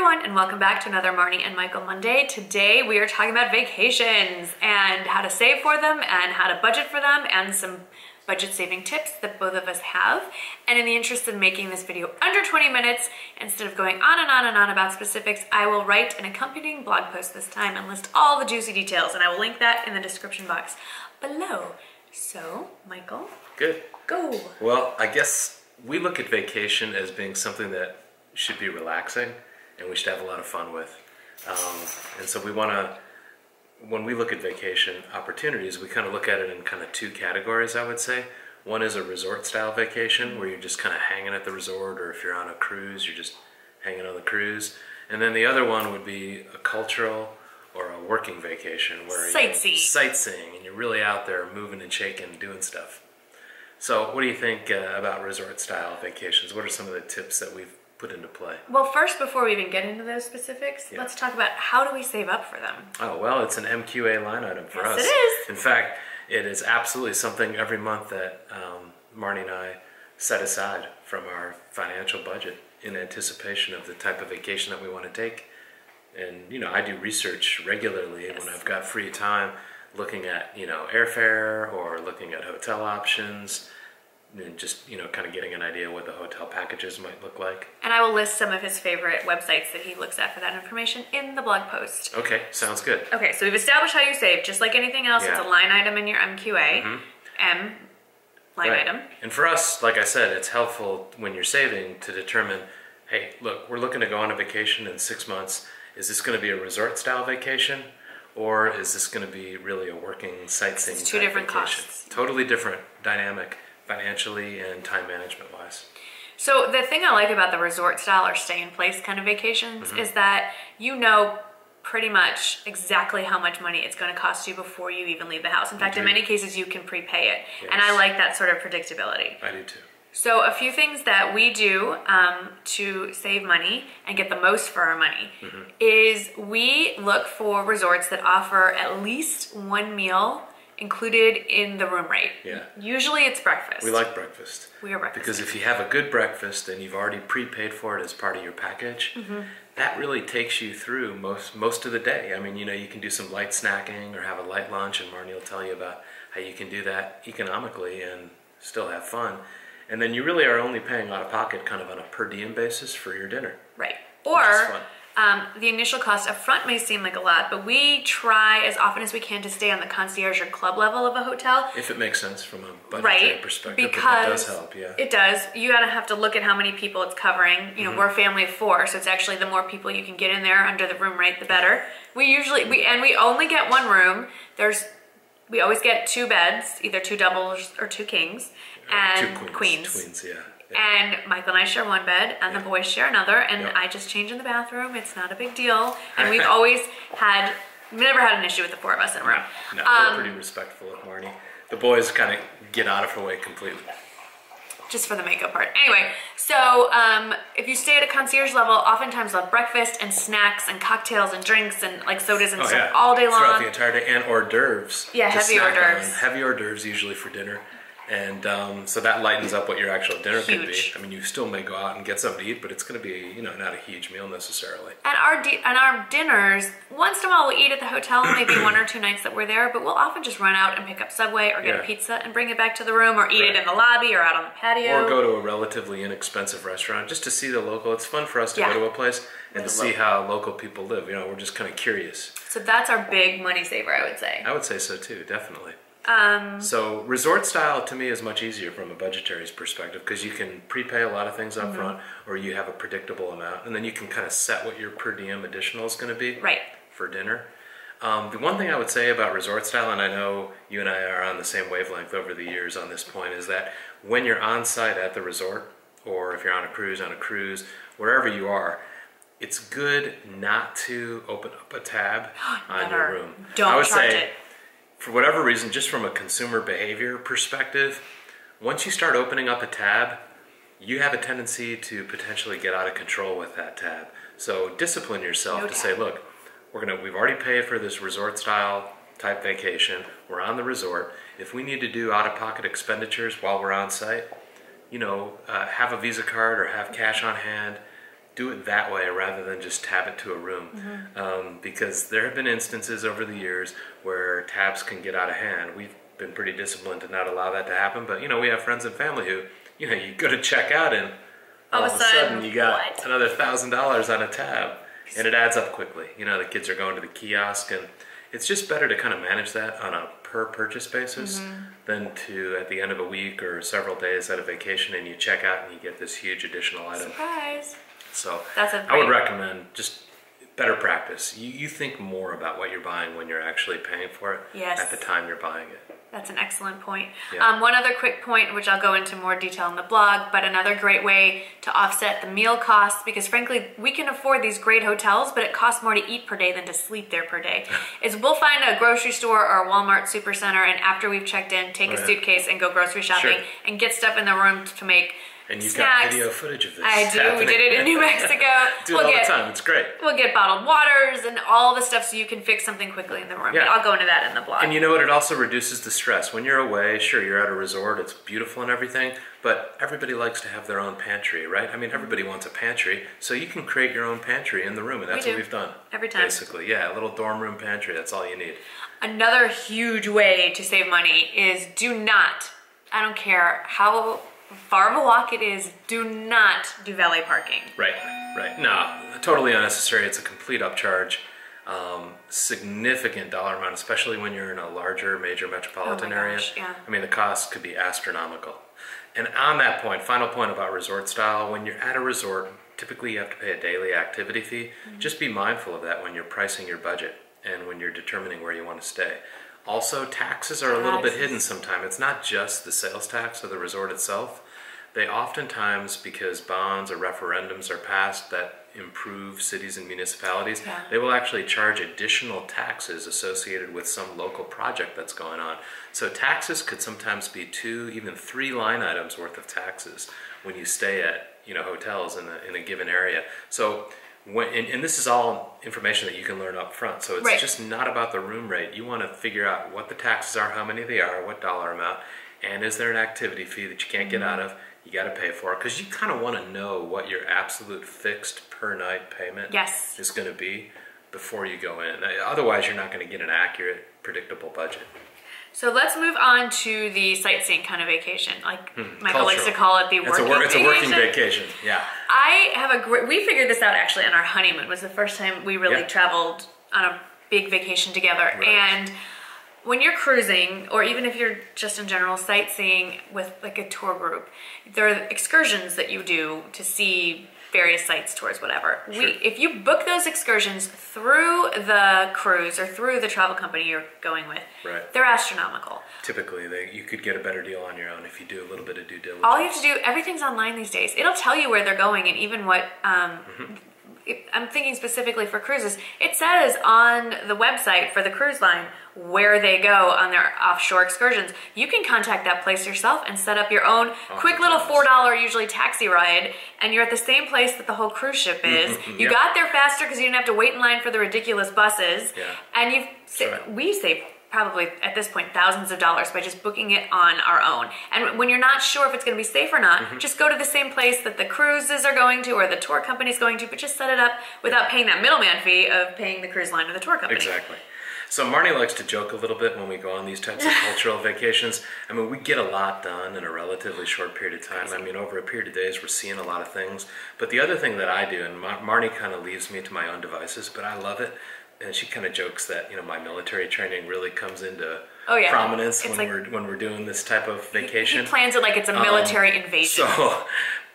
everyone, and welcome back to another Marnie and Michael Monday. Today we are talking about vacations and how to save for them and how to budget for them and some budget saving tips that both of us have. And in the interest of making this video under 20 minutes, instead of going on and on and on about specifics, I will write an accompanying blog post this time and list all the juicy details, and I will link that in the description box below. So, Michael? Good. Go. Well, I guess we look at vacation as being something that should be relaxing and we should have a lot of fun with. And so we want to, when we look at vacation opportunities, we kind of look at it in kind of two categories, I would say. One is a resort style vacation where you're just kind of hanging at the resort, or if you're on a cruise, you're just hanging on the cruise. And then the other one would be a cultural or a working vacation where Sightseeing. you're sightseeing and you're really out there moving and shaking and doing stuff. So what do you think about resort style vacations? What are some of the tips that we've put into play? Well, first, before we even get into those specifics, let's talk about how do we save up for them? Oh, well, it's an MQA line item for us. Yes, it is. In fact, it is absolutely something every month that Marnie and I set aside from our financial budget in anticipation of the type of vacation that we want to take. And, you know, I do research regularly when I've got free time, looking at, you know, airfare or looking at hotel options, and just, you know, kind of getting an idea what the hotel packages might look like. And I will list some of his favorite websites that he looks at for that information in the blog post. Okay, sounds good. Okay, so we've established how you save. Just like anything else, it's a line item in your MQA. M, line item. And for us, like I said, it's helpful when you're saving to determine, hey, look, we're looking to go on a vacation in 6 months. Is this going to be a resort style vacation? Or is this going to be really a working sightseeing It's two different vacation? costs. Totally different dynamic financially and time management wise. So the thing I like about the resort style or stay in place kind of vacations is that you know pretty much exactly how much money it's going to cost you before you even leave the house. In fact, in many cases you can prepay it. Yes. And I like that sort of predictability. I do too. So a few things that we do to save money and get the most for our money is we look for resorts that offer at least one meal included in the room rate. Yeah. Usually it's breakfast. We like breakfast. We are breakfast. Because if you have a good breakfast and you've already prepaid for it as part of your package, that really takes you through most of the day. I mean, you know, you can do some light snacking or have a light lunch, and Marnie will tell you about how you can do that economically and still have fun. And then you really are only paying out of pocket kind of on a per diem basis for your dinner. Right. Or the initial cost up front may seem like a lot, but we try as often as we can to stay on the concierge or club level of a hotel. If it makes sense from a budgetary perspective, because but that does help, yeah. It does. You gotta have to look at how many people it's covering. You know, we're a family of 4, so it's actually the more people you can get in there under the room rate, the better. We usually, we only get one room. We always get 2 beds, either 2 doubles or 2 kings, and 2 queens. Queens, yeah. And Michael and I share one bed, and the boys share another, and I just change in the bathroom. It's not a big deal. And we've never had an issue with the 4 of us in a room. No, we're pretty respectful of Marnie. The boys kind of get out of her way completely. Just for the makeup part. Anyway, so if you stay at a concierge level, oftentimes they'll have breakfast and snacks and cocktails and drinks and like sodas and stuff all day long. Throughout the entire day, and hors d'oeuvres. Yeah, heavy hors d'oeuvres. Heavy hors d'oeuvres usually for dinner. And so that lightens up what your actual dinner could be. I mean, you still may go out and get something to eat, but it's going to be, you know, not a huge meal necessarily. And our dinners, once in a while we'll eat at the hotel, maybe 1 or 2 nights that we're there, but we'll often just run out and pick up Subway or get a pizza and bring it back to the room, or eat it in the lobby or out on the patio. Or go to a relatively inexpensive restaurant just to see the local. It's fun for us to go to a place and to see how local people live. You know, we're just kind of curious. So that's our big money saver, I would say. I would say so too, definitely. So resort style to me is much easier from a budgetary perspective because you can prepay a lot of things up front, or you have a predictable amount, and then you can kind of set what your per diem additional is going to be for dinner. The one thing I would say about resort style, and I know you and I are on the same wavelength over the years on this point, is that when you're on site at the resort, or if you're on a cruise, wherever you are, it's good not to open up a tab on your room. Don't charge it. For whatever reason, just from a consumer behavior perspective, once you start opening up a tab, you have a tendency to potentially get out of control with that tab. So discipline yourself to say, look, we've already paid for this resort style type vacation. We're on the resort. If we need to do out-of-pocket expenditures while we're on site, you know, have a Visa card or have cash on hand. do it that way rather than just tab it to a room. Because there have been instances over the years where tabs can get out of hand. We've been pretty disciplined to not allow that to happen, but we have friends and family who, you go to check out and all of a sudden you got another $1,000 on a tab, and it adds up quickly. The kids are going to the kiosk, and it's just better to kind of manage that on a per purchase basis than to at the end of a week or several days at a vacation and you check out and you get this huge additional item. Surprise. So I would recommend just better practice. You think more about what you're buying when you're actually paying for it at the time you're buying it. That's an excellent point. One other quick point, which I'll go into more detail in the blog, but another great way to offset the meal costs, because frankly, we can afford these great hotels, but it costs more to eat per day than to sleep there per day, is we'll find a grocery store or a Walmart supercenter, and after we've checked in, take a suitcase and go grocery shopping and get stuff in the room to make And you've snacks. got video footage of this. I do. Happening. We did it in New Mexico. Do it all the time. It's great. We'll get bottled waters and all the stuff so you can fix something quickly in the room. I'll go into that in the blog. And you know what? It also reduces the stress. When you're away, sure, you're at a resort. It's beautiful and everything. But everybody likes to have their own pantry, right? I mean, everybody wants a pantry. So you can create your own pantry in the room. And that's what we've done. Every time. Basically, a little dorm room pantry. That's all you need. Another huge way to save money is do not, I don't care how far of a walk it is, do not do valet parking. Right. No, totally unnecessary. It's a complete upcharge. Significant dollar amount, especially when you're in a larger major metropolitan area. I mean, the cost could be astronomical. And on that point, final point about resort style, when you're at a resort, typically you have to pay a daily activity fee. Just be mindful of that when you're pricing your budget and when you're determining where you want to stay. Also, taxes are a little bit hidden sometimes. It's not just the sales tax of the resort itself. They oftentimes, because bonds or referendums are passed that improve cities and municipalities, they will actually charge additional taxes associated with some local project that's going on. So taxes could sometimes be 2, even 3 line items worth of taxes when you stay at hotels in a given area. So and this is all information that you can learn up front. So it's just not about the room rate. You want to figure out what the taxes are, how many they are, what dollar amount, and is there an activity fee that you can't get out of? You got to pay for it, because you kind of want to know what your absolute fixed per night payment is going to be before you go in. Otherwise, you're not going to get an accurate, predictable budget. So let's move on to the sightseeing kind of vacation. Like Michael likes to call it the working vacation. It's a working vacation, I have we figured this out actually on our honeymoon. It was the first time we really traveled on a big vacation together. And when you're cruising, or even if you're just in general sightseeing with like a tour group, there are excursions that you do to see various sites, tours, whatever. If you book those excursions through the cruise or through the travel company you're going with, they're astronomical. Typically, you could get a better deal on your own if you do a little bit of due diligence. All you have to do, everything's online these days. It'll tell you where they're going, and even what, I'm thinking specifically for cruises, it says on the website for the cruise line where they go on their offshore excursions. You can contact that place yourself and set up your own quick little $4 usually taxi ride, and you're at the same place that the whole cruise ship is. You got there faster because you didn't have to wait in line for the ridiculous buses, and we save probably at this point thousands of dollars by just booking it on our own. And when you're not sure if it's going to be safe or not, just go to the same place that the cruises are going to or the tour company's going to, but just set it up without paying that middleman fee of paying the cruise line or the tour company. Exactly. So Marnie likes to joke a little bit when we go on these types of cultural vacations. I mean, we get a lot done in a relatively short period of time. I mean, over a period of days, we're seeing a lot of things. But the other thing that I do, and Marnie kind of leaves me to my own devices, but I love it. And she kind of jokes that, my military training really comes into prominence when we're doing this type of vacation. He plans it like it's a military invasion. So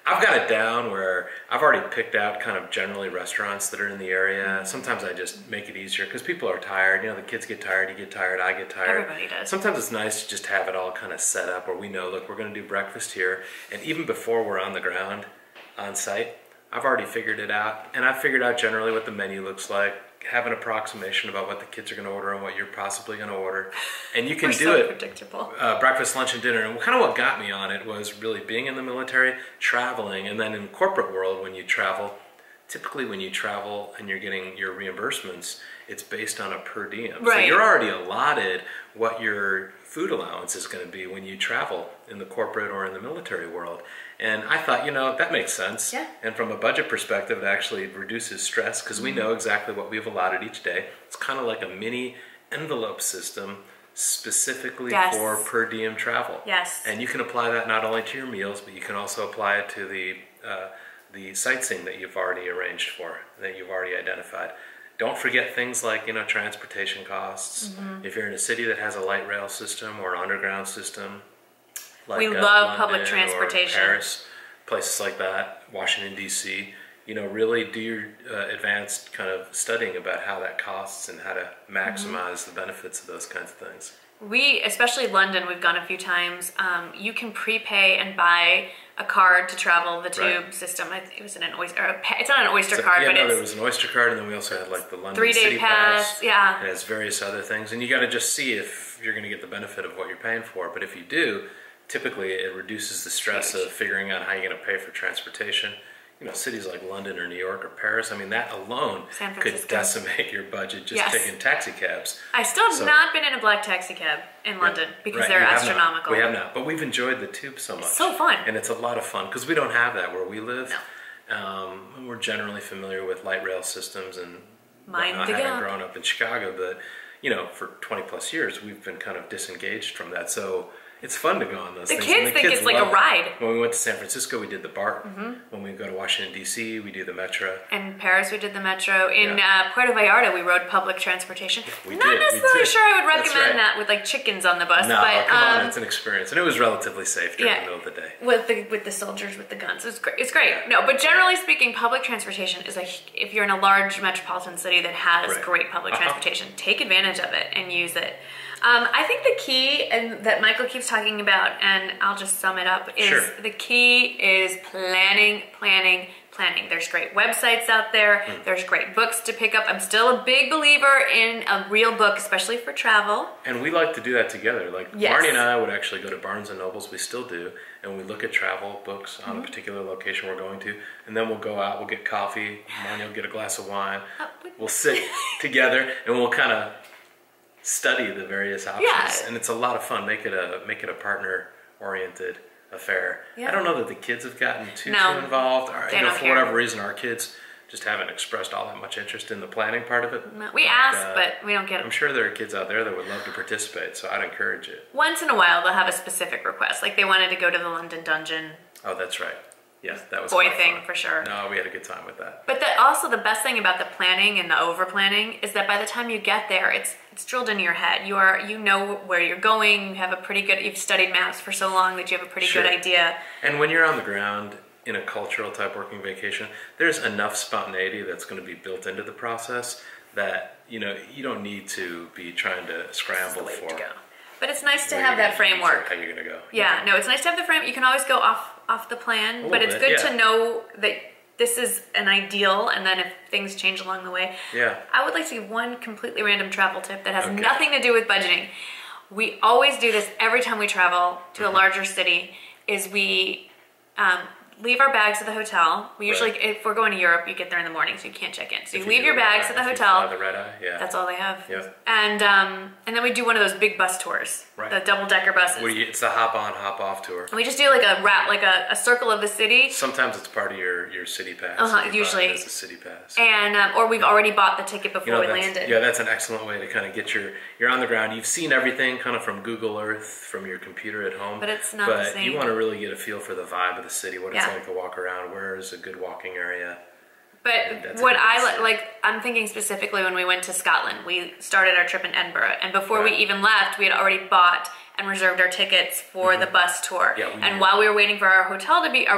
I've got it down where I've already picked out kind of generally restaurants that are in the area. Sometimes I just make it easier because people are tired. The kids get tired, you get tired, I get tired. Everybody does. Sometimes it's nice to just have it all kind of set up where we know, look, we're going to do breakfast here. And even before we're on the ground, on site, I've already figured it out. And I've figured out generally what the menu looks like, have an approximation about what the kids are going to order and what you're possibly going to order. And you can do it. Predictable. Breakfast, lunch, and dinner. And kind of what got me on it was really being in the military, traveling, and then in corporate world when you travel typically when you travel and you're getting your reimbursements, it's based on a per diem. Right. So you're already allotted what your food allowance is going to be when you travel in the corporate or in the military world. And I thought, that makes sense. Yeah. And from a budget perspective, it actually reduces stress because we know exactly what we've allotted each day. It's kind of like a mini envelope system specifically for per diem travel. Yes. And you can apply that not only to your meals, but you can also apply it to the sightseeing that you've already arranged for, that you've already identified. Don't forget things like, transportation costs. If you're in a city that has a light rail system or an underground system, like we love London public transportation. Or Paris, places like that, Washington, D.C., really do your advanced kind of studying about how that costs and how to maximize the benefits of those kinds of things. Especially London, we've gone a few times. You can prepay and buy a card to travel the tube system. It was in an Oyster. It's not an Oyster card, but there was an Oyster card, and then we also had like the London 3-day City pass. Yeah, it has various other things, and you got to just see if you're going to get the benefit of what you're paying for. But if you do, typically it reduces the stress of figuring out how you're going to pay for transportation. Cities like London or New York or Paris, that alone could decimate your budget just taking taxi cabs. I still have not been in a black taxi cab in London because they're astronomical. We have not, but we've enjoyed the tube so much. It's so fun. And it's a lot of fun because we don't have that where we live. No. We're generally familiar with light rail systems and having grown up in Chicago, but for 20 plus years, we've been kind of disengaged from that. So it's fun to go on those things. The kids think it's like a ride. When we went to San Francisco, we did the BART. When we go to Washington, D.C., we do the Metro. In Paris, we did the Metro. In Puerto Vallarta, we rode public transportation. We Not did. necessarily sure I would recommend that with like chickens on the bus. No, but, come on, it's an experience. And it was relatively safe during the middle of the day. With the soldiers with the guns. It's great. It's great. Yeah. No, but generally speaking, public transportation is if you're in a large metropolitan city that has great public transportation, take advantage of it and use it. I think the key, and that Michael keeps talking about, and I'll just sum it up, is the key is planning. There's great websites out there. There's great books to pick up. I'm still a big believer in a real book, especially for travel. And we like to do that together. Like Marnie and I would actually go to Barnes and Nobles. We still do. And we look at travel books on a particular location we're going to. And then we'll go out, we'll get coffee. Marnie will get a glass of wine. We'll sit together and we'll kind of study the various options, and it's a lot of fun. Make it a partner-oriented affair. I don't know that the kids have gotten too involved. For whatever reason, our kids just haven't expressed all that much interest in the planning part of it. No, we ask, but we don't get it. I'm sure there are kids out there that would love to participate, so I'd encourage it. Once in a while, they'll have a specific request, like they wanted to go to the London Dungeon. Oh, that's right. Yeah, that was boy thing for sure. No, we had a good time with that. But also the best thing about the planning and the over planning is that by the time you get there, it's drilled into your head. You know where you're going. You have you've studied maps for so long that you have a pretty good idea. And when you're on the ground in a cultural type working vacation, there's enough spontaneity that's going to be built into the process that you don't need to be trying to scramble for. But it's nice to have that framework. How you're going to go. Yeah, no, it's nice to have the frame. You can always go off the plan, but it's good to know that this is an ideal, and then if things change along the way. Yeah. I would like to give one completely random travel tip that has nothing to do with budgeting. We always do this every time we travel to a larger city, is we leave our bags at the hotel. We usually, if we're going to Europe, you get there in the morning, so you can't check in. So you leave your bags at the hotel. The red eye, That's all they have. Yep. And then we do one of those big bus tours, the double-decker buses. It's the hop-on, hop-off tour. And we just do like a circle of the city. Sometimes it's part of your city pass. Usually. It's a city pass. And or we've already bought the ticket before we landed. Yeah, that's an excellent way to kind of get you're on the ground. You've seen everything kind of from Google Earth, from your computer at home. But it's not the same. But you want to really get a feel for the vibe of the city, what it's like to walk around, where is a good walking area. But what I like, I'm thinking specifically when we went to Scotland, we started our trip in Edinburgh, and before we even left, we had already bought and reserved our tickets for the bus tour. And while we were waiting for our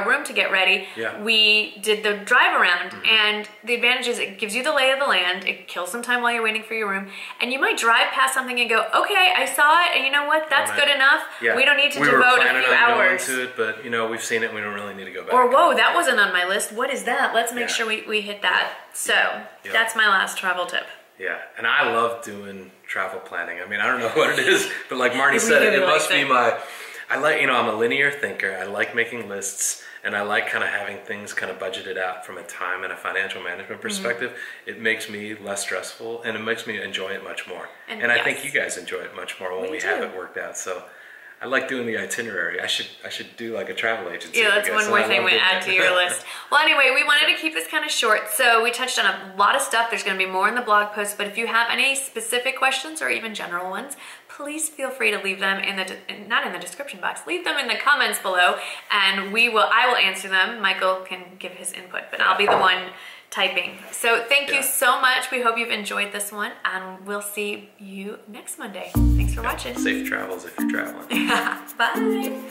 room to get ready, we did the drive around. And the advantage is it gives you the lay of the land. It kills some time while you're waiting for your room. And you might drive past something and go, okay, I saw it, and you know what? That's good enough. We don't need to devote a few hours to it, but we've seen it. We don't really need to go back. Or whoa, that wasn't on my list. What is that? Let's make sure we hit that. So that's my last travel tip. Yeah, and I love doing travel planning. I mean, I don't know what it is, but like Marnie said, it must be I'm a linear thinker. I like making lists, and I like kind of having things kind of budgeted out from a time and a financial management perspective. It makes me less stressful, and it makes me enjoy it much more. And I think you guys enjoy it much more when we have it worked out. So I like doing the itinerary. I should do like a travel agency. Yeah, that's one more thing we add to your list. Well, anyway, we wanted to keep this kind of short, so we touched on a lot of stuff. There's going to be more in the blog post, but if you have any specific questions or even general ones, please feel free to leave them in the, not in the description box, leave them in the comments below, and I will answer them. Michael can give his input, but I'll be the one typing. So thank you so much. We hope you've enjoyed this one, and we'll see you next Monday. Thanks for watching. Safe travels if you're traveling. Bye.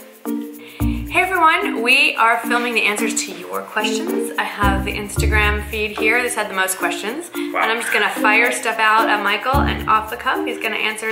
Hey everyone, we are filming the answers to your questions. I have the Instagram feed here. This had the most questions. Wow. And I'm just gonna fire stuff out at Michael, and off the cuff, he's gonna answer